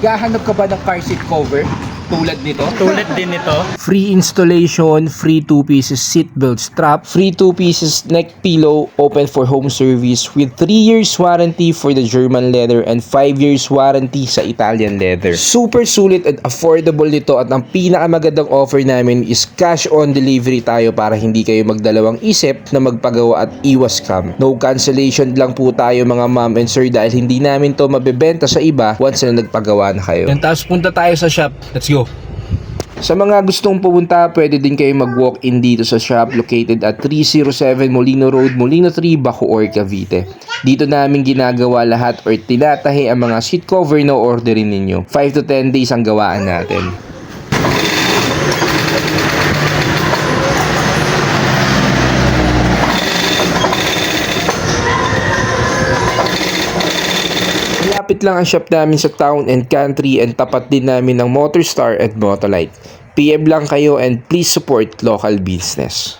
Gahanap ka ba ng car seat cover? Tulad nito? Tulad din ito. Free installation, free 2 pieces seatbelt strap, free 2 pieces neck pillow, open for home service with 3 years warranty for the German leather and 5 years warranty sa Italian leather. Super sulit at affordable nito at ang pinakamagandang offer namin is cash on delivery tayo para hindi kayo magdalawang isip na magpagawa at iwas scam. No cancellation lang po tayo mga ma'am and sir dahil hindi namin to mabebenta sa iba once na nagpagawa na kayo. Yan, tapos punta tayo sa shop. Let's go. Sa mga gustong pumunta, pwede din kayo mag-walk-in dito sa shop located at 307 Molino Road, Molino 3, Bacoor, Cavite. Dito namin ginagawa lahat or tinatahi ang mga seat cover na orderin ninyo. 5 to 10 days ang gawaan natin. Malapit lang ang shop namin sa Town and Country and tapat din namin ng Motorstar at Motolite. PM lang kayo and please support local business.